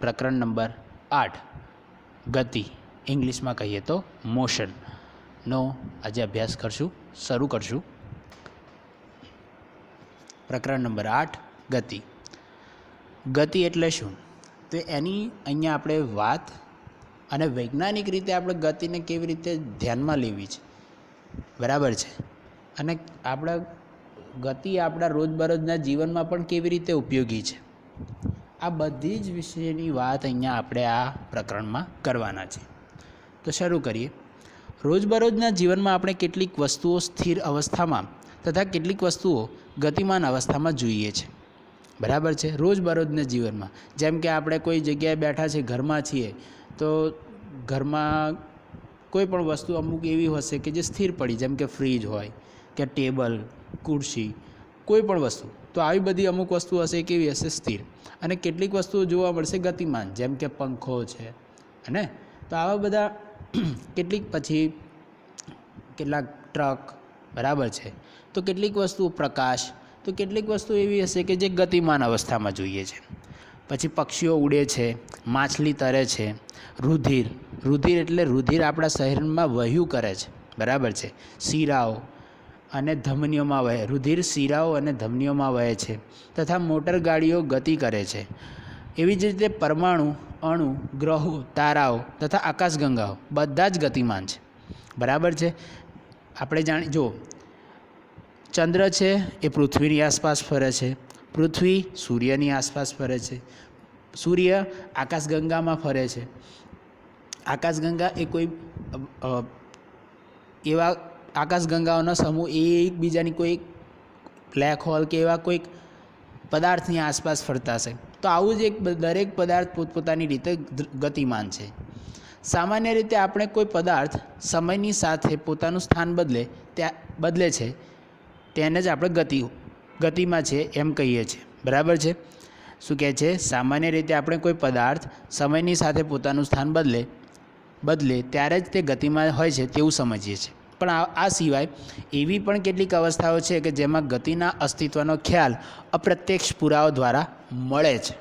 પ્રકરણ નંબર 8 ગતિ, ઇંગ્લિશમાં કહીએ તો મોશનનો આજે અભ્યાસ શરૂ કરશું. પ્રકરણ નંબર 8 ગતિ. ગતિ એટલે શું? તો એની અહીંયા આપણે વાત અને વૈજ્ઞાનિક રીતે આપણે ગતિને કેવી રીતે ધ્યાનમાં લેવી છે, બરાબર છે, અને આપણા ગતિ આપણા રોજબરોજના જીવનમાં પણ કેવી રીતે ઉપયોગી છે, આ બધી જ વિષયની વાત અહીંયા આપણે આ પ્રકરણમાં કરવાના છે. તો શરૂ કરીએ. રોજબરોજના જીવનમાં આપણે કેટલીક વસ્તુઓ સ્થિર અવસ્થામાં તથા કેટલીક વસ્તુઓ ગતિમાન અવસ્થામાં જોઈએ છે, બરાબર છે. રોજબરોજના જીવનમાં જેમ કે આપણે કોઈ જગ્યાએ બેઠા છે, ઘરમાં છીએ, તો ઘરમાં કોઈ પણ વસ્તુ અમુક એવી હશે કે જે સ્થિર પડી, જેમ કે ફ્રીજ હોય કે ટેબલ, ખુરશી, કોઈ પણ વસ્તુ. તો આવી બધી અમુક વસ્તુ હશે કેવી હશે? સ્થિર. અને કેટલીક વસ્તુઓ જોવા મળશે ગતિમાન, જેમ કે પંખો છે, અને તો આવા બધા કેટલીક પછી કેટલાક ટ્રક, બરાબર છે. તો કેટલીક વસ્તુઓ પ્રકાશ, તો કેટલીક વસ્તુ એવી હશે કે જે ગતિમાન અવસ્થામાં જોઈએ છે. પછી પક્ષીઓ ઉડે છે, માછલી તરે છે, રુધિર એટલે રુધિર આપણા શરીરમાં વહ્યું કરે છે, બરાબર છે. શીરાઓ અને ધમનીઓમાં વહે, રુધિર શીરાઓ અને ધમનીઓમાં વહે છે, તથા મોટર ગાડીઓ ગતિ કરે છે. એવી જ રીતે પરમાણુ, અણુ, ગ્રહો, તારાઓ તથા આકાશગંગાઓ બધા જ ગતિમાન છે, બરાબર છે. આપણે જો ચંદ્ર છે એ પૃથ્વીની આસપાસ ફરે છે, પૃથ્વી સૂર્યની આસપાસ ફરે છે, સૂર્ય આકાશગંગામાં ફરે છે. આકાશગંગા એ કોઈ એવા આકાશગંગાઓનો સમૂહ એ એકબીજાની કોઈ બ્લેક હોલ કે એવા કોઈક પદાર્થની આસપાસ ફરતા છે. તો આવું જ દરેક પદાર્થ પોતપોતાની રીતે ગતિમાન છે. સામાન્ય રીતે આપણે કોઈ પદાર્થ સમયની સાથે પોતાનું સ્થાન બદલે છે તેને જ આપણે ગતિમાં છે એમ કહીએ છીએ, બરાબર છે. શું કહે છે? સામાન્ય રીતે આપણે કોઈ પદાર્થ સમયની સાથે પોતાનું સ્થાન બદલે ત્યારે જ તે ગતિમાં હોય છે તેવું સમજીએ છીએ. પણ આ સિવાય એવી પણ કેટલીક અવસ્થાઓ છે કે જેમાં ગતિના અસ્તિત્વનો ખ્યાલ અપ્રત્યક્ષ પુરાવો દ્વારા મળે છે,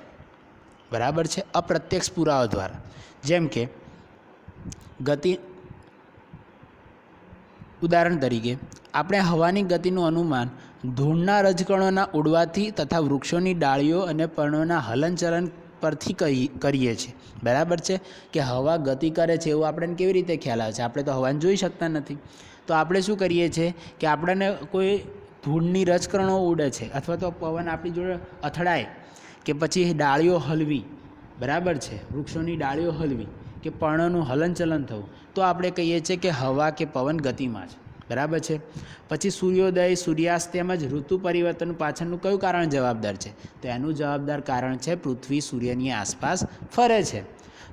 બરાબર છે. અપ્રત્યક્ષ પુરાવો દ્વારા, જેમ કે ગતિ, ઉદાહરણ તરીકે આપણે હવાની ગતિનું અનુમાન ધૂળના રજકણોના ઉડવાથી તથા વૃક્ષોની ડાળીઓ અને પર્ણોના હલનચલન પરથી કરીએ છીએ, બરાબર છે. કે હવા ગતિ કરે છે એવું આપણને કેવી રીતે ખ્યાલ આવે છે? આપણે તો હવાને જોઈ શકતા નથી. તો આપણે શું કરીએ છીએ કે આપણને કોઈ ધૂળની રજકણો ઉડે છે, અથવા તો પવન આપણી જોડે અથડાય, કે પછી ડાળીઓ હલવી, બરાબર છે, વૃક્ષોની ડાળીઓ હલવી, કે પર્ણોનું હલનચલન થવું, તો આપણે કહીએ છીએ કે હવા કે પવન ગતિમાં છે, બરાબર છે. પછી સૂર્યોદય, સૂર્યાસ્ત તેમજ ઋતુ પરિવર્તન પાછળનું કયું કારણ જવાબદાર છે? તો એનું જવાબદાર કારણ છે પૃથ્વી સૂર્યની આસપાસ ફરે છે.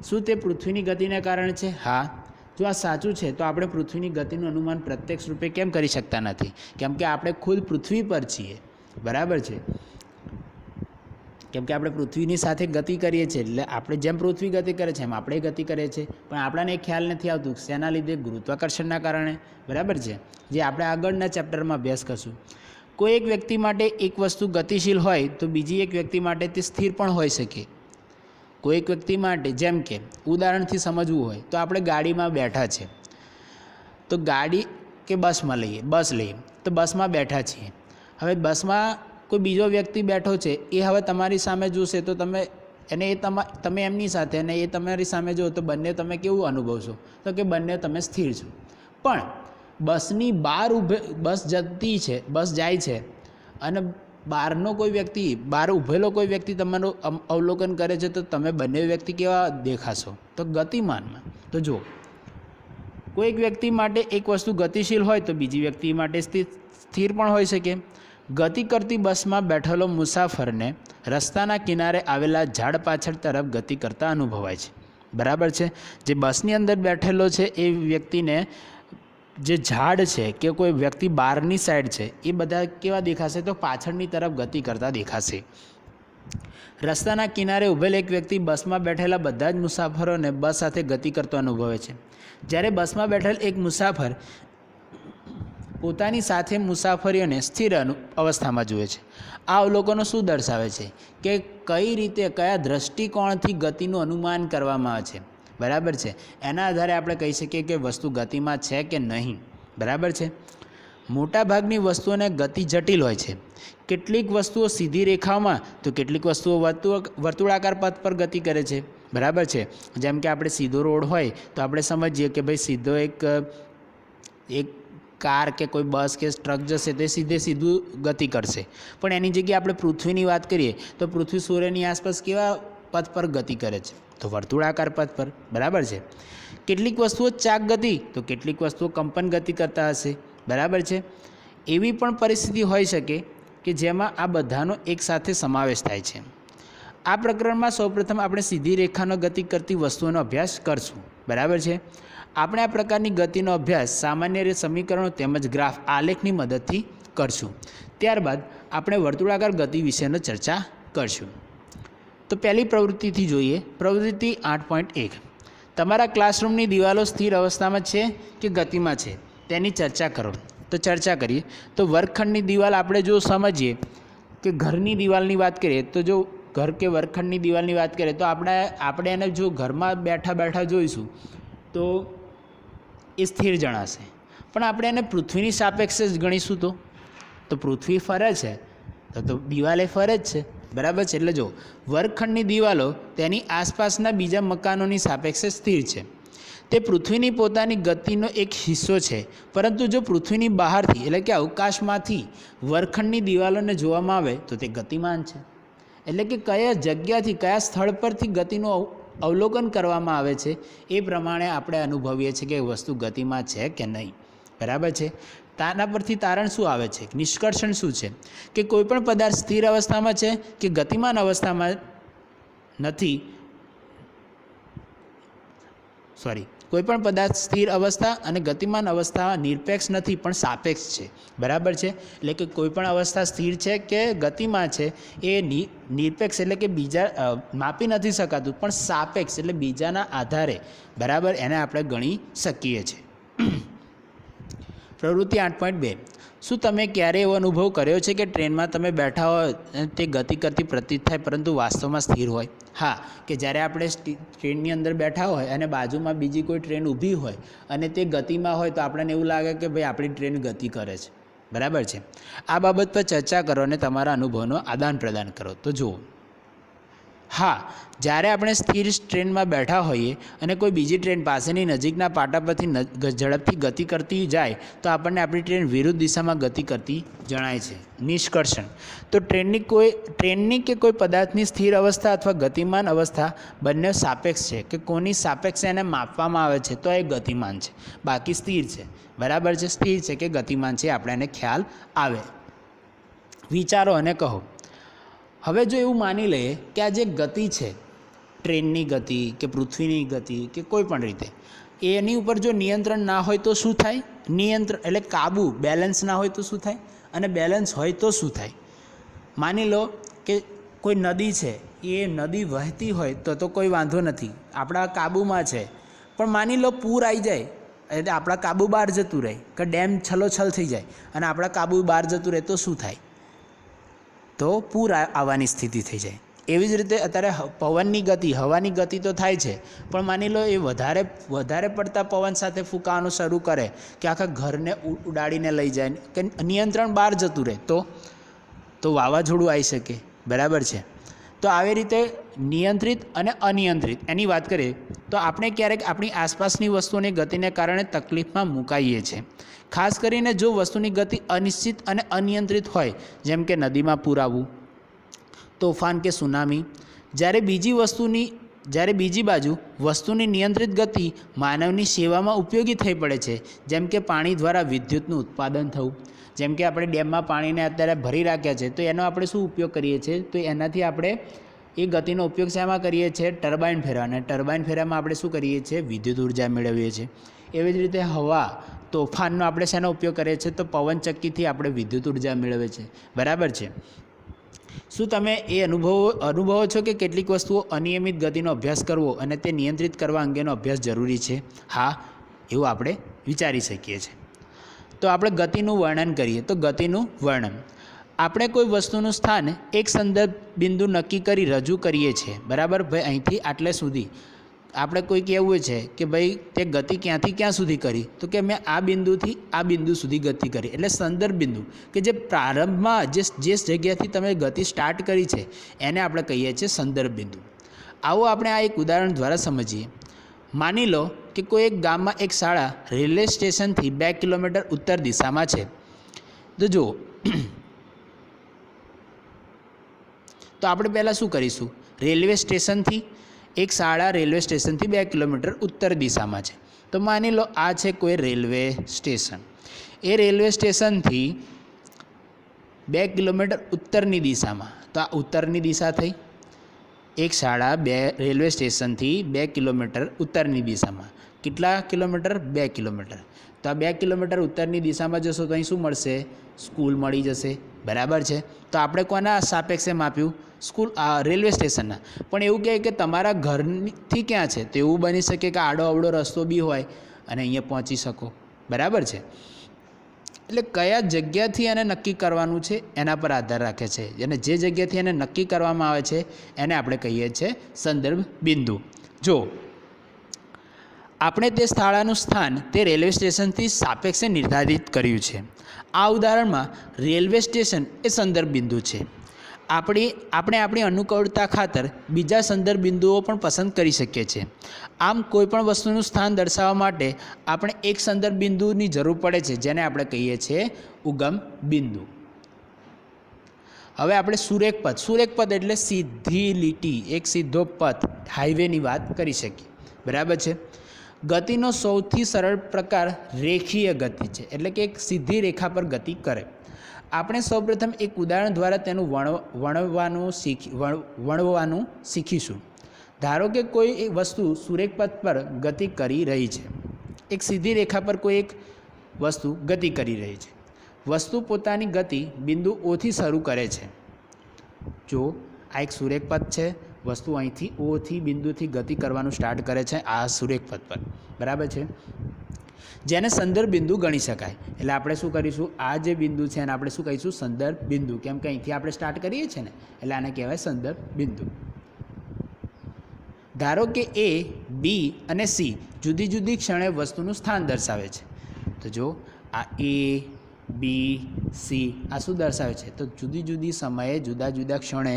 શું તે પૃથ્વીની ગતિને કારણે છે? હા. જો આ સાચું છે તો આપણે પૃથ્વીની ગતિનું અનુમાન પ્રત્યક્ષ રૂપે કેમ કરી શકતા નથી? કેમ કે આપણે ખુદ પૃથ્વી પર છીએ, બરાબર છે. કેમ કે આપણે પૃથ્વીની સાથે ગતિ કરીએ છીએ, એટલે આપણે જેમ પૃથ્વી ગતિ કરે છે એમ આપણે ગતિ કરીએ છીએ, પણ આપણને એ ખ્યાલ નથી આવતું. શેના લીધે? ગુરુત્વાકર્ષણના કારણે, બરાબર છે, જે આપણે આગળના ચેપ્ટરમાં અભ્યાસ કરશું. કોઈ એક વ્યક્તિ માટે એક વસ્તુ ગતિશીલ હોય તો બીજી એક વ્યક્તિ માટે તે સ્થિર પણ હોઈ શકે. કોઈ એક વ્યક્તિ માટે, જેમ કે ઉદાહરણથી સમજવું હોય તો આપણે ગાડીમાં બેઠા છે, તો ગાડી કે બસ લઈએ તો બસમાં બેઠા છીએ. હવે બસમાં કોઈ બીજો વ્યક્તિ બેઠો છે, એ હવે તમારી સામે જોશે તો તમે એમની સાથે અને એ તમારી સામે જુઓ તો બંને તમે કેવું અનુભવશો? તો કે બંને તમે સ્થિર છો. પણ બસની બહાર બસ જાય છે અને બહાર ઊભેલો કોઈ વ્યક્તિ તમારું અવલોકન કરે છે, તો તમે બંને વ્યક્તિ કેવા દેખાશો? તો ગતિમાનમાં. તો જો કોઈક વ્યક્તિ માટે એક વસ્તુ ગતિશીલ હોય તો બીજી વ્યક્તિ માટે સ્થિર પણ હોઈ શકે. ગતિ કરતી બસમાં બેઠેલો મુસાફરને રસ્તાના કિનારે આવેલા ઝાડ પાછળ તરફ ગતિ કરતા અનુભવાય છે, બરાબર છે. જે બસની અંદર બેઠેલો છે એ વ્યક્તિને જે ઝાડ છે કે કોઈ વ્યક્તિ બહારની સાઈડ છે એ બધા કેવા દેખાશે? તો પાછળની તરફ ગતિ કરતા દેખાશે. રસ્તાના કિનારે ઊભેલ એક વ્યક્તિ બસમાં બેઠેલા બધા જ મુસાફરોને બસ સાથે ગતિ કરતો અનુભવે છે. જ્યારે બસમાં બેઠેલ એક મુસાફર પોતાની સાથે મુસાફરીઓને સ્થિર અવસ્થામાં જુએ છે। આ અવલોકનો શું દર્શાવે છે કે કઈ રીતે કયા દૃષ્ટિકોણથી ગતિનું અનુમાન કરવામાં આવે છે, બરાબર છે। એના આધારે આપણે કહી શકીએ કે વસ્તુ ગતિમાં છે કે નહીં, બરાબર છે। મોટાભાગની વસ્તુઓને ગતિ જટિલ હોય છે। કેટલીક વસ્તુઓ સીધી રેખામાં તો કેટલીક વસ્તુઓ વર્તુળાકાર પથ પર ગતિ કરે છે, બરાબર છે। જેમ કે આપણે સીધો રોડ હોય તો આપણે સમજીએ કે ભાઈ સીધો એક કાર કે કોઈ બસ કે ટ્રક જશે તો સીધું ગતિ કરશે, પણ એની જગ્યાએ આપણે પૃથ્વીની વાત કરીએ તો પૃથ્વી સૂર્યની આસપાસ કેવા પથ પર ગતિ કરે છે, તો વર્તુળાકાર પથ પર, બરાબર છે। કેટલીક વસ્તુઓ ચાક ગતિ તો કેટલીક વસ્તુઓ કંપન ગતિ કરતા હશે, બરાબર છે। એવી પણ પરિસ્થિતિ હોઈ શકે કે જેમાં આ બધાનો એકસાથે સમાવેશ થાય છે। આ પ્રકરણમાં સૌપ્રથમ આપણે સીધી રેખાનો ગતિ કરતી વસ્તુઓનો અભ્યાસ કરશું, બરાબર છે। આપણે આ પ્રકારની ગતિનો અભ્યાસ સામાન્ય રીતે સમીકરણો તેમજ ગ્રાફ આલેખની મદદથી કરશું। ત્યારબાદ આપણે વર્તુળાકાર ગતિ વિશેનો ચર્ચા કરશું। તો પહેલી પ્રવૃત્તિથી જોઈએ। પ્રવૃત્તિ 8.1 તમારા ક્લાસરૂમની દિવાલો સ્થિર અવસ્થામાં છે કે ગતિમાં છે તેની ચર્ચા કરો। તો ચર્ચા કરીએ તો વર્ગખંડની દિવાલ આપણે જો સમજીએ કે ઘરની દિવાલની વાત કરીએ તો જો ઘર કે વર્ગખંડની દિવાલની વાત કરીએ તો આપણે એને જો ઘરમાં બેઠા જોઈશું તો એ સ્થિર જણાશે, પણ આપણે એને પૃથ્વીની સાપેક્ષે જ ગણીશું તો પૃથ્વી ફરે છે તો દિવાલ એ ફરે જ છે, બરાબર છે। એટલે જો વર્ગખંડની દિવાલો તેની આસપાસના બીજા મકાનોની સાપેક્ષે સ્થિર છે, તે પૃથ્વીની પોતાની ગતિનો એક હિસ્સો છે। પરંતુ જો પૃથ્વીની બહારથી એટલે કે અવકાશમાંથી વર્ગખંડની દિવાલોને જોવામાં આવે તો તે ગતિમાન છે। એટલે કે કયા જગ્યાથી કયા સ્થળ પરથી ગતિનું અવલોકન કરવામાં આવે છે એ પ્રમાણે આપણે અનુભવીએ છીએ કે વસ્તુ ગતિમાં છે કે નહીં, બરાબર છે। તાના પરથી તારણ શું આવે છે, નિષ્કર્ષણ શું છે કે કોઈપણ પદાર્થ સ્થિર અવસ્થામાં છે કે ગતિમાન અવસ્થામાં નથી, કોઈપણ પદાર્થ સ્થિર અવસ્થા અને ગતિમાન અવસ્થા નિરપેક્ષ નથી પણ સાપેક્ષ છે, બરાબર છે। એટલે કે કોઈપણ અવસ્થા સ્થિર છે કે ગતિમાં છે એ નિરપેક્ષ એટલે કે બીજા માપી નથી શકાતું, પણ સાપેક્ષ એટલે બીજાના આધારે, બરાબર, એને આપણે ગણી શકીએ છીએ। પ્રવૃત્તિ 8.2 શું તમે ક્યારેય એવો અનુભવ કર્યો છે કે ટ્રેનમાં તમે બેઠા હોય તે ગતિ કરતી પ્રતીત થાય પરંતુ વાસ્તવમાં સ્થિર હોય? હા, કે જ્યારે આપણે ટ્રેનની અંદર બેઠા હોય અને બાજુમાં બીજી કોઈ ટ્રેન ઊભી હોય અને તે ગતિમાં હોય તો આપણને એવું લાગે કે ભાઈ આપણી ટ્રેન ગતિ કરે છે, બરાબર છે। આ બાબત પર ચર્ચા કરો અને તમારા અનુભવનો આદાન પ્રદાન કરો। તો જુઓ, હા, જ્યારે આપણે સ્થિર ટ્રેનમાં બેઠા હોઈએ અને કોઈ બીજી ટ્રેન પાસેની નજીકના પાટા પરથી ઝડપથી ગતિ કરતી જાય તો આપણને આપણી ટ્રેન વિરુદ્ધ દિશામાં ગતિ કરતી જણાય છે। નિષ્કર્ષણ તો ટ્રેનની કે કોઈ પદાર્થની સ્થિર અવસ્થા અથવા ગતિમાન અવસ્થા બંને સાપેક્ષ છે કે કોની સાપેક્ષે એને માપવામાં આવે છે તો એ ગતિમાન છે, બાકી સ્થિર છે, બરાબર છે। સ્થિર છે કે ગતિમાન છે આપણે એને ખ્યાલ આવે। વિચારો અને કહો। હવે જો એવું માની લઈએ કે આ જે ગતિ છે, ટ્રેનની ગતિ કે પૃથ્વીની ગતિ કે કોઈ પણ રીતે એની ઉપર જો નિયંત્રણ ના હોય તો શું થાય? નિયંત્રણ એટલે કાબુ, બેલેન્સ ના હોય તો શું થાય? અને બેલેન્સ હોય તો શું થાય? માની લો કે કોઈ નદી છે, એ નદી વહેતી હોય તો કોઈ વાંધો નથી, આપણા કાબૂમાં છે, પણ માની લો પૂર આવી જાય એટલે આપણા કાબુ બહાર જતું રહે કે ડેમ છલોછલ થઈ જાય અને આપણા કાબુ બહાર જતું રહે તો શું થાય? તો પૂર આવવાની સ્થિતિ થઈ જાય। એવી જ રીતે અત્યારે પવનની ગતિ, હવાની ગતિ તો થાય છે, પણ માની લો એ વધારે પડતા પવન સાથે ફૂંકાવાનું શરૂ કરે કે આખા ઘરને ઉડાડીને લઈ જાય કે નિયંત્રણ બહાર જતું રહે તો વાવાઝોડું આવી શકે, બરાબર છે। તો આવી રીતે નિયંત્રિત અને અનિયંત્રિત એની વાત કરીએ તો આપણે ક્યારેક આપણી આસપાસની વસ્તુઓની ગતિને કારણે તકલીફમાં મુકાઈએ છીએ, ખાસ કરીને જો વસ્તુની ગતિ અનિશ્ચિત અને અનિયંત્રિત હોય, જેમ કે નદીમાં પૂર આવવું, તોફાન કે સુનામી। જ્યારે બીજી બાજુ વસ્તુની નિયંત્રિત ગતિ માનવની સેવામાં ઉપયોગી થઈ પડે છે, જેમ કે પાણી દ્વારા વિદ્યુતનું ઉત્પાદન થવું। જેમ કે આપણે ડેમમાં પાણીને અત્યારે ભરી રાખ્યા છે તો એનો આપણે શું ઉપયોગ કરીએ છીએ? તો એનાથી આપણે એ ગતિનો ઉપયોગ શેમાં કરીએ છીએ? ટર્બાઇન ફેરવા, અને ટર્બાઇન ફેરવામાં આપણે શું કરીએ છીએ? વિદ્યુત ઉર્જા મેળવીએ છીએ। એવી જ રીતે હવા, તોફાનનો આપણે શેનો ઉપયોગ કરીએ છીએ? તો પવનચક્કીથી આપણે વિદ્યુત ઉર્જા મેળવીએ છીએ, બરાબર છે। શું તમે એ અનુભવો છો કે કેટલીક વસ્તુઓ અનિયમિત ગતિનો અભ્યાસ કરવો અને તે નિયંત્રિત કરવા અંગેનો અભ્યાસ જરૂરી છે? હા, એવું આપણે વિચારી શકીએ છીએ। તો આપણે ગતિનું વર્ણન કરીએ. તો ગતિનું વર્ણન આપણે કોઈ વસ્તુનું સ્થાન એક સંદર્ભ બિંદુ નક્કી કરી રજૂ કરીએ છીએ. બરાબર ભાઈ, અહીંથી આટલે સુધી આપણે કોઈ કહેવું છે કે ભાઈ તે ગતિ ક્યાંથી ક્યાં સુધી કરી, તો કે મેં આ બિંદુથી આ બિંદુ સુધી ગતિ કરી. એટલે સંદર્ભ બિંદુ કે જે પ્રારંભમાં જે જગ્યાથી તમે ગતિ સ્ટાર્ટ કરી છે એને આપણે કહીએ છીએ સંદર્ભ બિંદુ. આવો આપણે આ એક ઉદાહરણ દ્વારા સમજીએ. માની લો કે કોઈ એક ગામમાં એક શાળા રેલવે સ્ટેશનથી 2 કિલોમીટર ઉત્તર દિશામાં છે. તો જુઓ, તો આપણે પહેલાં શું કરીશું, રેલવે સ્ટેશનથી એક શાળા રેલવે સ્ટેશનથી 2 કિલોમીટર ઉત્તર દિશામાં છે. તો માની લો આ છે કોઈ રેલવે સ્ટેશન. એ રેલવે સ્ટેશનથી 2 કિલોમીટર ઉત્તરની દિશામાં, તો આ ઉત્તરની દિશા થઈ. એક શાળા રેલવે સ્ટેશનથી 2 કિલોમીટર ઉત્તરની દિશામાં. કેટલા કિલોમીટર? 2 કિલોમીટર. તો આ 2 કિલોમીટર ઉત્તરની દિશામાં જશો તો અહીં શું મળશે? સ્કૂલ મળી જશે. બરાબર છે. તો આપણે કોના સાપેક્ષે માપ્યું? સ્કૂલ રેલવે સ્ટેશનના. પણ એવું કહે કે તમારા ઘરથી ક્યાં છે, તો એવું બની શકે કે આડો અવળો રસ્તો બી હોય અને અહીંયા પહોંચી શકો. બરાબર છે. એટલે કયા જગ્યાથી એને નક્કી કરવાનું છે એના પર આધાર રાખે છે. અને જે જગ્યાથી એને નક્કી કરવામાં આવે છે એને આપણે કહીએ છીએ સંદર્ભ બિંદુ. જો આપણે તે શાળાનું સ્થાન તે રેલવે સ્ટેશનથી સાપેક્ષે નિર્ધારિત કર્યું છે. આ ઉદાહરણમાં રેલવે સ્ટેશન એ સંદર્ભ બિંદુ છે. આપણે આપણી અનુકૂળતા ખાતર બીજા સંદર્ભ બિંદુઓ પણ પસંદ કરી શકીએ છીએ. આમ કોઈપણ વસ્તુનું સ્થાન દર્શાવવા માટે આપણે એક સંદર્ભ બિંદુની જરૂર પડે છે, જેને આપણે કહીએ છીએ ઉગમ બિંદુ. હવે આપણે સુરેખ પથ એટલે સીધી લીટી, એક સીધો પથ, હાઈવેની વાત કરી શકીએ. બરાબર છે. ગતિનો સૌથી સરળ પ્રકાર રેખીય ગતિ છે, એટલે કે એક સીધી રેખા પર ગતિ કરે. આપણે સૌપ્રથમ એક ઉદાહરણ દ્વારા તેનું વણવાનું શીખીશું. ધારો કે કોઈ એક વસ્તુ સુરેખ પથ પર ગતિ કરી રહી છે. એક સીધી રેખા પર કોઈ એક વસ્તુ ગતિ કરી રહી છે. વસ્તુ પોતાની ગતિ બિંદુ ઓથી શરૂ કરે છે. જો આ એક સુરેખ પથ છે, વસ્તુ અહીંથી ઓથી બિંદુથી ગતિ કરવાનું સ્ટાર્ટ કરે છે આ સુરેખ પથ પર. બરાબર છે. જેને સંદર્ભ બિંદુ ગણી શકાય. એટલે આપણે શું કરીશું, આ જે બિંદુ છે એને આપણે શું કહીશું? સંદર્ભ બિંદુ. કેમ કે અહીંથી આપણે સ્ટાર્ટ કરીએ છીએ ને, એટલે આને કહેવાય સંદર્ભ બિંદુ. ધારો કે એ, બી અને સી જુદી જુદી ક્ષણે વસ્તુનું સ્થાન દર્શાવે છે. તો જો આ એ, બી, સી આ શું દર્શાવે છે? તો જુદી જુદી સમયે જુદા જુદા ક્ષણે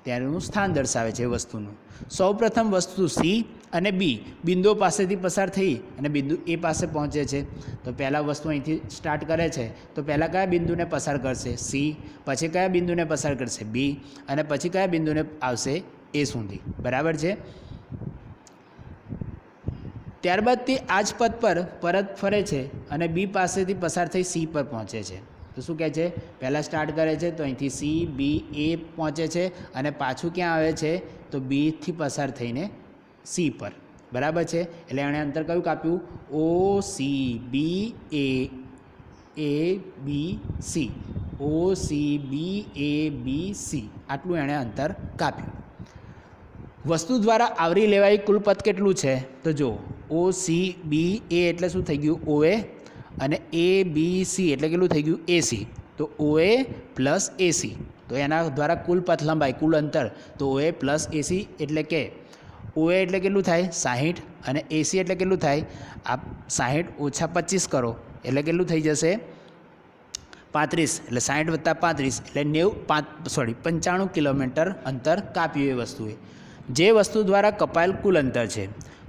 તેનું સ્થાન દર્શાવે છે વસ્તુનું. સૌપ્રથમ વસ્તુ સી અને બી બિંદુઓ પાસેથી પસાર થઈ અને બિંદુ એ પાસે પહોંચે છે. તો પહેલાં વસ્તુ અહીંથી સ્ટાર્ટ કરે છે, તો પહેલાં કયા બિંદુને પસાર કરશે? સી. પછી કયા બિંદુને પસાર કરશે? બી. અને પછી કયા બિંદુને આવશે? એ સુધી. બરાબર છે. ત્યારબાદ તે આ જ પથ પર પરત ફરે છે અને બી પાસેથી પસાર થઈ સી પર પહોંચે છે. તો શું કહે છે? પહેલાં સ્ટાર્ટ કરે છે તો અહીંથી સી, બી, એ પહોંચે છે અને પાછું ક્યાં આવે છે? તો બીથી પસાર થઈને સી પર. બરાબર છે. એટલે એણે અંતર કયું કાપ્યું? O C B A B C. O C B A B C આટલું એણે અંતર કાપ્યું. વસ્તુ દ્વારા આવરી લેવાય કુલ પથ કેટલું છે? તો જો ઓ સી બી એ એટલે શું થઈ ગયું? ઓ એ. અને એ બી સી એટલે કેટલું થઈ ગયું? એસી. તો ઓ એ પ્લસ એસી. તો એના દ્વારા કુલ પથ લંબાઈ, કુલ અંતર, તો ઓ એ પ્લસ એસી એટલે કે ઓ એ એટલે કેટલું થાય? 60. અને એસી એટલે કેટલું થાય? આ 60 ઓછા 25 કરો એટલે કેટલું થઈ જશે? 35. એટલે 60 વત્તા 35 એટલે 95 કિલોમીટર અંતર કાપ્યું એ વસ્તુએ. જે વસ્તુ દ્વારા કપાયેલ કુલ અંતર છે.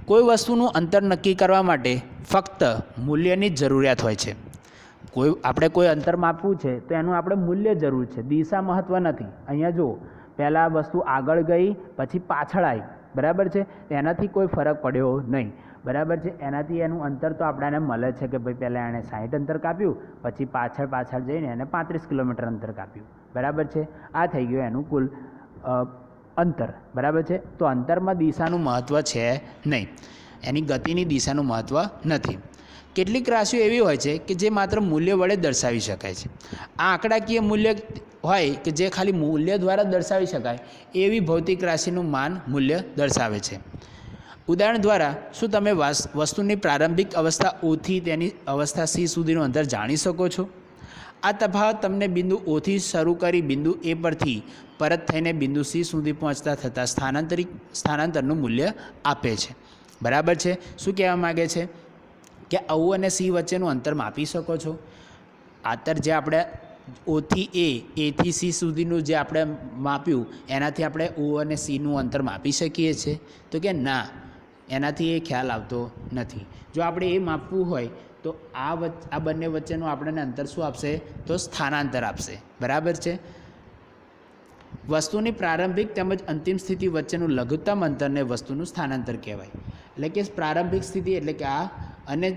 કોઈ વસ્તુનું અંતર નક્કી કરવા માટે ફક્ત મૂલ્યની જ જરૂરિયાત હોય છે. આપણે કોઈ અંતર માપવું છે તો એનું આપણે મૂલ્ય જરૂર છે, દિશા મહત્ત્વ નથી. અહીંયા જો પહેલાં વસ્તુ આગળ ગઈ પછી પાછળ આવી. બરાબર છે. એનાથી કોઈ ફરક પડ્યો નહીં. બરાબર છે. એનાથી એનું અંતર તો આપણને મળે છે કે ભાઈ પહેલાં એણે 60 અંતર કાપ્યું, પછી પાછળ જઈને એને 35 કિલોમીટર અંતર કાપ્યું. બરાબર છે. આ થઈ ગયું એનું કુલ અંતર. બરાબર છે. તો અંતરમાં દિશાનું મહત્ત્વ છે નહીં, એની ગતિની દિશાનું મહત્ત્વ નથી. કેટલીક રાશિઓ એવી હોય છે કે જે માત્ર મૂલ્ય વડે દર્શાવી શકાય છે. આ આંકડાકીય મૂલ્ય હોય કે જે ખાલી મૂલ્ય દ્વારા દર્શાવી શકાય એવી ભૌતિક રાશિનું માન મૂલ્ય દર્શાવે છે. ઉદાહરણ દ્વારા શું તમે વસ્તુની પ્રારંભિક અવસ્થા ઓથી તેની અવસ્થા સી સુધીનું અંતર જાણી શકો છો? આ તફાવત તમને બિંદુ ઓથી શરૂ કરી બિંદુ એ પરથી પરત થઈને બિંદુ સી સુધી પહોંચતા થતાં સ્થાનાંતરનું મૂલ્ય આપે છે. બરાબર છે. શું કહેવા માગે છે કે ઓ અને સી વચ્ચેનું અંતર માપી શકો છો? આંતર જે આપણે ઓથી એથી સી સુધીનું જે આપણે માપ્યું એનાથી આપણે ઓ અને સીનું અંતર માપી શકીએ છીએ? તો કે ના, એનાથી એ ખ્યાલ આવતો નથી. જો આપણે એ માપવું હોય તો આ બંને વચ્ચેનું આપણને અંતર શું આપશે? તો સ્થાનાંતર આપશે. બરાબર છે. વસ્તુની પ્રારંભિક તેમજ અંતિમ સ્થિતિ વચ્ચેનું લઘુત્તમ અંતરને વસ્તુનું સ્થાનાંતર કહેવાય. એટલે કે પ્રારંભિક સ્થિતિ એટલે કે આ, અને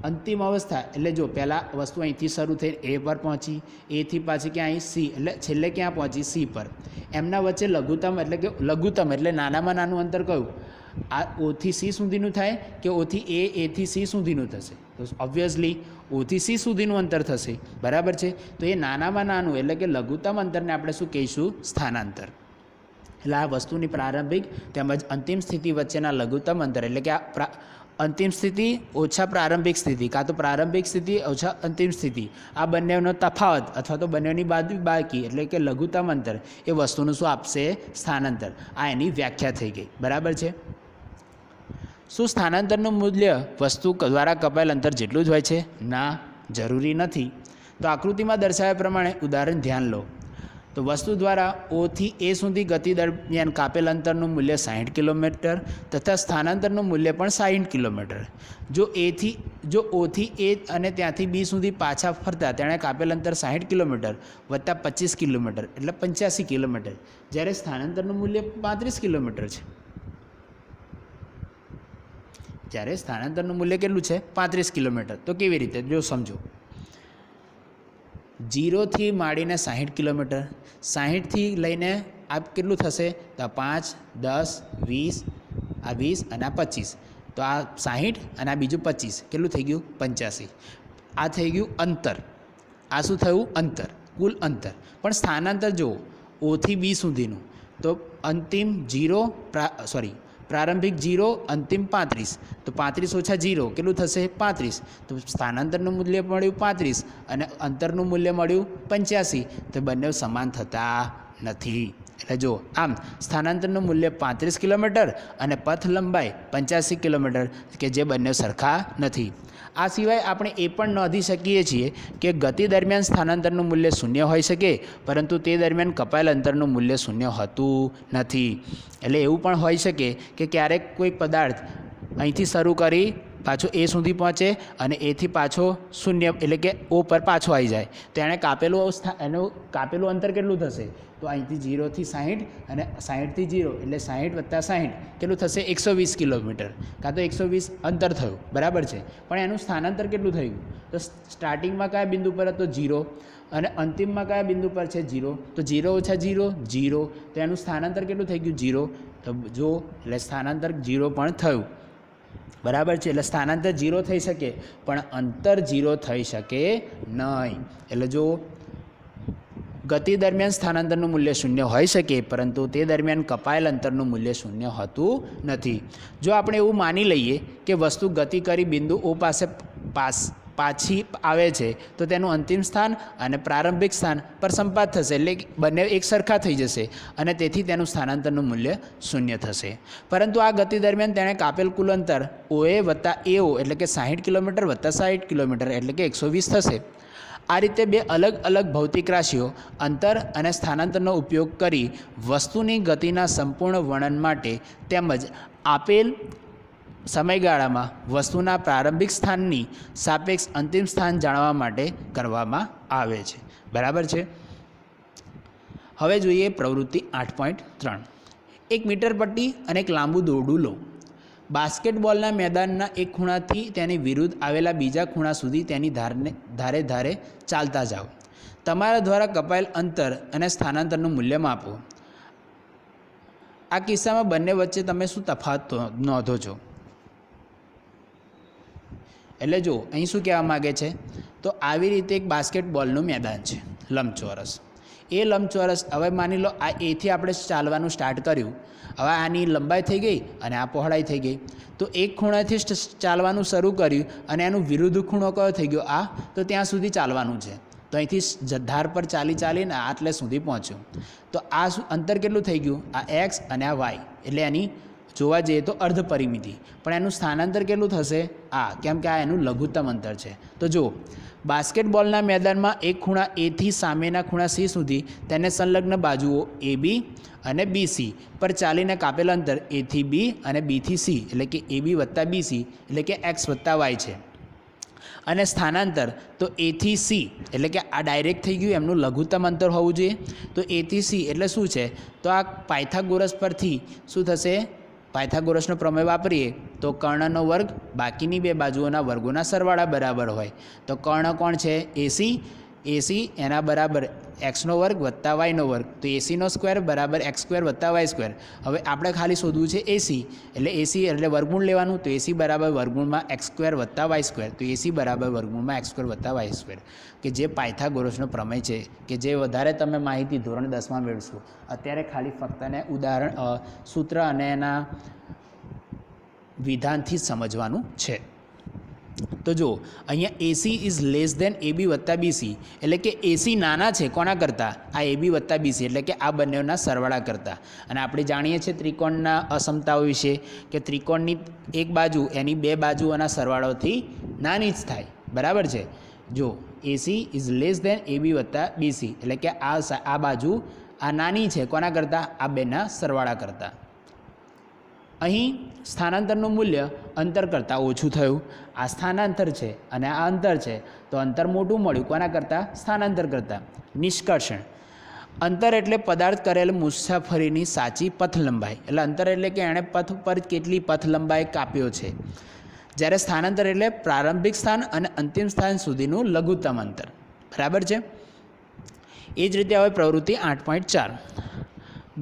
અંતિમ અવસ્થા એટલે જો પહેલાં વસ્તુ અહીંથી શરૂ થઈ એ પર પહોંચી, એથી પાછી ક્યાં અહીં સી, એટલે છેલ્લે ક્યાં પહોંચી? સી પર. એમના વચ્ચે લઘુત્તમ એટલે નાનામાં નાનું અંતર કયું? આ ઓથી સી સુધીનું થાય કે ઓથી એથી સી સુધીનું થશે? તો ઓબ્વિયસલી ઓથી સી સુધીનું અંતર થશે. બરાબર છે. તો એ નાનામાં નાનું એટલે કે લઘુત્તમ અંતરને આપણે શું કહીશું? સ્થાનાંતર. એટલે આ વસ્તુની પ્રારંભિક તેમજ અંતિમ સ્થિતિ વચ્ચેના લઘુત્તમ અંતર એટલે કે આ અંતિમ સ્થિતિ ઓછા પ્રારંભિક સ્થિતિ કાં તો પ્રારંભિક સ્થિતિ ઓછા અંતિમ સ્થિતિ, આ બંનેનો તફાવત અથવા તો બંનેની બાકી એટલે કે લઘુત્તમ અંતર એ વસ્તુનું શું આપશે? સ્થાનાંતર. આ એની વ્યાખ્યા થઈ ગઈ. બરાબર છે. શું સ્થાનાંતરનું મૂલ્ય વસ્તુ દ્વારા કપાયેલ અંતર જેટલું જ હોય છે? ના, જરૂરી નથી. તો આકૃતિમાં દર્શાવ્યા પ્રમાણે ઉદાહરણ ધ્યાન લો. તો વસ્તુ દ્વારા ઓથી એ સુધી ગતિ દરમિયાન કાપેલ અંતરનું મૂલ્ય 60 કિલોમીટર તથા સ્થાનાંતરનું મૂલ્ય પણ 60 કિલોમીટર. જો ઓથી એ અને ત્યાંથી બી સુધી પાછા ફરતા તેણે કાપેલ અંતર 60 કિલોમીટર વત્તા 25 કિલોમીટર એટલે 85 કિલોમીટર, જ્યારે સ્થાનાંતરનું મૂલ્ય 35 કિલોમીટર છે. જ્યારે સ્થાનાંતરનું મૂલ્ય કેટલું છે? 35 કિલોમીટર. તો કેવી રીતે? જો સમજો. 0થી માંડીને 60 કિલોમીટર, 60થી લઈને આ કેટલું થશે? તો 5, 10, 20, આ 20 અને આ 25. તો આ 60 અને આ બીજું 25 કેટલું થઈ ગયું? 85. આ થઈ ગયું અંતર. આ શું થયું? અંતર, કુલ અંતર. પણ સ્થાનાંતર જુઓ, ઓથી બી સુધીનું. તો અંતિમ પ્રારંભિક 0, અંતિમ 35. તો 35 ઓછા 0 કેટલું થશે? 35. તો સ્થાનાંતરનું મૂલ્ય મળ્યું 35 અને અંતરનું મૂલ્ય મળ્યું 85. તો બંને સમાન થતા નથી. એટલે જો આમ સ્થાનાંતરનું મૂલ્ય 35 કિલોમીટર અને પથ લંબાઈ 85 કિલોમીટર કે જે બંને સરખા નથી. આ સિવાય આપણે એ પણ નોંધી શકીએ છીએ કે ગતિ દરમિયાન સ્થાનાંતરનું મૂલ્ય 0 હોઈ શકે, પરંતુ તે દરમિયાન કપાયેલ અંતરનું મૂલ્ય 0 હોતું નથી. એટલે એવું પણ હોઈ શકે કે ક્યારેક કોઈ પદાર્થ અહીંથી શરૂ કરી પાછો એ સુધી પહોંચે અને એથી પાછો 0 એટલે કે ઓ પર પાછો આવી જાય. તો એનું કાપેલું અંતર કેટલું થશે? તો અહીંથી 0થી 60 અને 60થી 0 એટલે 60 વત્તા 60 કેટલું થશે? 120 કિલોમીટર કાં તો 120 અંતર થયું. બરાબર છે. પણ એનું સ્થાનાંતર કેટલું થયું? તો સ્ટાર્ટિંગમાં કયા બિંદુ પર હતો? 0 અને અંતિમમાં કયા બિંદુ પર છે? 0. તો 0 ઓછા 0 0. તો એનું સ્થાનાંતર કેટલું થઈ ગયું? 0. તો જો એટલે સ્થાનાંતર 0 પણ થયું. બરાબર છે. એટલે સ્થાનાંતર 0 થઈ શકે પણ અંતર 0 થઈ શકે નહીં. એટલે જો ગતિ દરમિયાન સ્થાનાંતરનું મૂલ્ય 0 હોઈ શકે, પરંતુ તે દરમિયાન કપાયેલ અંતરનું મૂલ્ય 0 હોતું નથી. જો આપણે એવું માની લઈએ કે વસ્તુ ગતિ કરી બિંદુ ઓ પાસે પાછી આવે છે, તો તેનું અંતિમ સ્થાન અને પ્રારંભિક સ્થાન પર સંપાત થશે, એટલે બંને એક સરખા થઈ જશે અને તેથી તેનું સ્થાનાંતરનું મૂલ્ય 0 થશે. પરંતુ આ ગતિ દરમિયાન તેણે કાપેલ કુલ અંતર OA વત્તા AO એટલે કે 60 કિલોમીટર વત્તા 60 કિલોમીટર એટલે કે 120 થશે. આ રીતે બે અલગ અલગ ભૌતિક રાશિઓ અંતર અને સ્થાનાંતરનો ઉપયોગ કરી વસ્તુની ગતિના સંપૂર્ણ વર્ણન માટે તેમજ આપેલ સમયગાળામાં વસ્તુના પ્રારંભિક સ્થાનની સાપેક્ષ અંતિમ સ્થાન જાણવા માટે કરવામાં આવે છે. બરાબર છે. હવે જોઈએ પ્રવૃત્તિ 8.3. એક મીટર પટ્ટી અને એક લાંબુ દોરડું લો. બાસ્કેટબોલના મેદાનના એક ખૂણાથી તેની વિરુદ્ધ આવેલા બીજા ખૂણા સુધી તેની ધારે ચાલતા જાઓ. તમારા દ્વારા કપાયેલ અંતર અને સ્થાનાંતરનું મૂલ્ય માપો. આ કિસ્સામાં બંને વચ્ચે તમે શું તફાવત નોંધો છો? એટલે જો અહીં શું કહેવા માગે છે, તો આવી રીતે એક બાસ્કેટબોલનું મેદાન છે લંબચોરસ. એ લંબચોરસ, હવે માની લો આ એથી આપણે ચાલવાનું સ્ટાર્ટ કર્યું, હવે આની લંબાઈ થઈ ગઈ અને આ પહોળાઈ થઈ ગઈ, તો એક ખૂણાથી ચાલવાનું શરૂ કર્યું અને એનું વિરુદ્ધ ખૂણો કયો થઈ ગયો આ, તો ત્યાં સુધી ચાલવાનું છે. તો અહીંથી ધાર પર ચાલીને આટલે સુધી પહોંચ્યું. તો આ અંતર કેટલું થઈ ગયું, આ એક્સ અને આ વાય, એટલે એની જોવા જઈએ તો અર્ધ પરિમિતિ. પણ એનું સ્થાનાંતર કેટલું થશે આ, કેમ કે આ એનું લઘુત્તમ અંતર છે. તો જો બાસ્કેટબોલના મેદાનમાં એક ખૂણા એથી સામેના ખૂણા સી સુધી તેને સંલગ્ન બાજુઓ એ બી અને બી સી પર ચાલીને કાપેલ અંતર એથી બી અને બીથી સી, એટલે કે એ બી વત્તા બી સી, એટલે કે એક્સ વત્તા વાય છે. અને સ્થાનાંતર તો એથી સી, એટલે કે આ ડાયરેક્ટ થઈ ગયું એમનું લઘુત્તમ અંતર હોવું જોઈએ. તો એથી સી એટલે શું છે, તો આ પાયથાગોરસ પરથી શું થશે, પાયથાગોરસનો પ્રમેય વાપરીએ તો કર્ણનો વર્ગ બાકીની બે બાજુઓના વર્ગોના સરવાળા બરાબર હોય. તો કર્ણ કોણ છે, એસી એના બરાબર એક્સનો વર્ગ વત્તા વાયનો વર્ગ, તો એસીનો સ્ક્વેર બરાબર એક્સ સ્ક્વેર વત્તા વાય સ્ક્વેર. હવે આપણે ખાલી શોધવું છે એસી એટલે વર્ગમૂળ લેવાનું, તો એસી બરાબર વર્ગમૂળમાં એક્સ સ્ક્વેર વત્તા વાય સ્ક્વેર, તો એસી બરાબર વર્ગમૂળમાં એક્સ સ્ક્વેર વત્તા વાય સ્ક્વેર, કે જે પાયથાગોરસનો પ્રમેય છે, કે જે વધારે તમે માહિતી ધોરણ 10માં મેળવશો. અત્યારે ખાલી ફક્ત એને ઉદાહરણ સૂત્ર અને એના વિધાનથી જ સમજવાનું છે. તો જો અહીંયા એસી ઇઝ લેસ દેન એ બી વત્તા બીસી, એટલે કે એસી નાના છે કોના કરતાં, આ એ બી વત્તા બીસી, એટલે કે આ બંનેના સરવાળા કરતાં. અને આપણે જાણીએ છીએ ત્રિકોણના અસમતાઓ વિશે, કે ત્રિકોણની એક બાજુ એની બે બાજુઓના સરવાળોથી નાની જ થાય, બરાબર છે. જો એસી ઇઝ લેસ દેન એ બી વત્તા બીસી, એટલે કે આ બાજુ આ નાની છે કોના કરતાં, આ બેના સરવાળા કરતાં. અહીં સ્થાનાંતરનું મૂલ્ય અંતર કરતાં ઓછું થયું. આ સ્થાનાંતર છે અને આ અંતર છે, તો અંતર મોટું મળ્યું કોના કરતાં, સ્થાનાંતર કરતાં. નિષ્કર્ષણ, અંતર એટલે પદાર્થ કરેલ મુસાફરીની સાચી પથ લંબાઈ, એટલે અંતર એટલે કે એણે પથ પર કેટલી પથ લંબાઈ કાપ્યો છે. જ્યારે સ્થાનાંતર એટલે પ્રારંભિક સ્થાન અને અંતિમ સ્થાન સુધીનું લઘુત્તમ અંતર, બરાબર છે. એ જ રીતે હવે પ્રવૃત્તિ 8.4,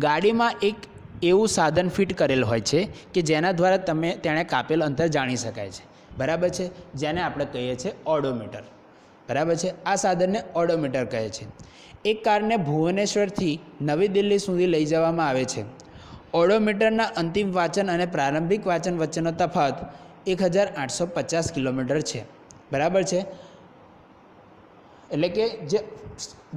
ગાડીમાં એક એવું સાધન ફિટ કરેલ હોય છે કે જેના દ્વારા તેણે કાપેલ અંતર જાણી શકાય છે, બરાબર છે, જેને આપણે કહીએ છીએ ઓડોમીટર, બરાબર છે. આ સાધનને ઓડોમીટર કહે છે. એક કારને ભુવનેશ્વરથી નવી દિલ્હી સુધી લઈ જવામાં આવે છે. ઓડોમીટરના અંતિમ વાંચન અને પ્રારંભિક વાંચન વચ્ચેનો તફાવત 1850 કિલોમીટર છે, બરાબર છે. એટલે કે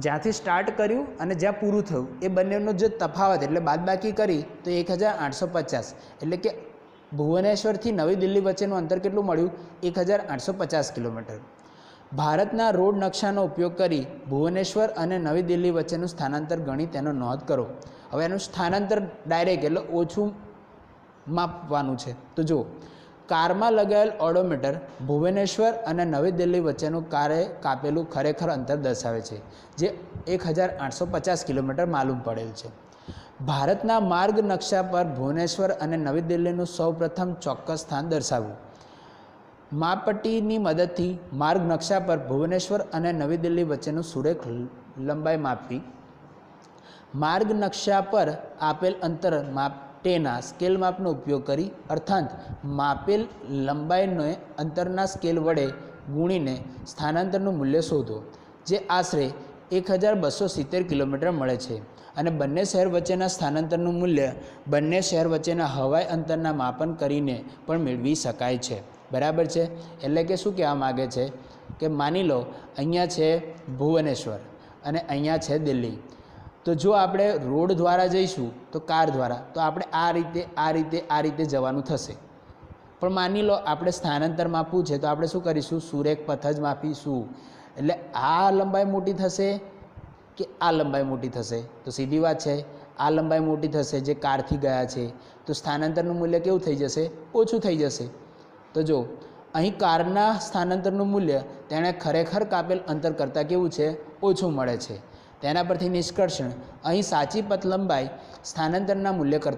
જ્યાંથી સ્ટાર્ટ કર્યું અને જ્યાં પૂરું થયું એ બંનેનો જે તફાવત એટલે બાદબાકી કરી તો 1850, એટલે કે ભુવનેશ્વરથી નવી દિલ્હી વચ્ચેનું અંતર કેટલું મળ્યું, 1850 કિલોમીટર. ભારતના રોડ નકશાનો ઉપયોગ કરી ભુવનેશ્વર અને નવી દિલ્હી વચ્ચેનું સ્થાનાંતર ગણી તેનો નોંધ કરો. હવે એનું સ્થાનાંતર ડાયરેક્ટ એટલે ઓછું માપવાનું છે. તો જો કારમાં લગાવેલ ઓડોમીટર ભુવનેશ્વર અને નવી દિલ્હી વચ્ચેનું કાપેલું ખરેખર અંતર દર્શાવે છે, જે 1850 કિલોમીટર માલુમ પડેલ છે. ભારતના માર્ગ નકશા પર ભુવનેશ્વર અને નવી દિલ્હીનું સૌપ્રથમ ચોક્કસ સ્થાન દર્શાવવું. માપપટ્ટીની મદદથી માર્ગ નકશા પર ભુવનેશ્વર અને નવી દિલ્હી વચ્ચેનું સુરેખ લંબાઈ માપવી. માર્ગ નકશા પર આપેલ અંતર માટેના સ્કેલ માપનો ઉપયોગ કરી અર્થાત માપેલ લંબાઈને અંતરના સ્કેલ વડે ગુણીને સ્થાનાંતરનું મૂલ્ય શોધો, જે આશરે 1270 કિલોમીટર મળે છે. અને બંને શહેર વચ્ચેના સ્થાનાંતરનું મૂલ્ય બંને શહેર વચ્ચેના હવાઈ અંતરના માપન કરીને પણ મેળવી શકાય છે, બરાબર છે. એટલે કે શું કહેવા માગે છે કે માની લો અહીંયા છે ભુવનેશ્વર અને અહીંયા છે દિલ્હી, તો જો આપણે રોડ દ્વારા જઈશું તો કાર દ્વારા, તો આપણે આ રીતે જવાનું થશે. પણ માની લો આપણે સ્થાનાંતર માપવું છે તો આપણે શું કરીશું, સુરેખ પથ જ માપીશું. એટલે આ લંબાઈ મોટી થશે કે આ લંબાઈ મોટી થશે, તો સીધી વાત છે આ લંબાઈ મોટી થશે જે કારથી ગયા છે, તો સ્થાનાંતરનું મૂલ્ય કેવું થઈ જશે, ઓછું થઈ જશે. તો જો અહીં કારના સ્થાનાંતરનું મૂલ્ય તેણે ખરેખર કાપેલ અંતર કરતાં કેવું છે, ઓછું મળે છે. તેના પરથી નિષ્કર્ષણ, અહીં સાચી પથ લંબાઈ સ્થાનાંતરના મૂલ્ય કરતાં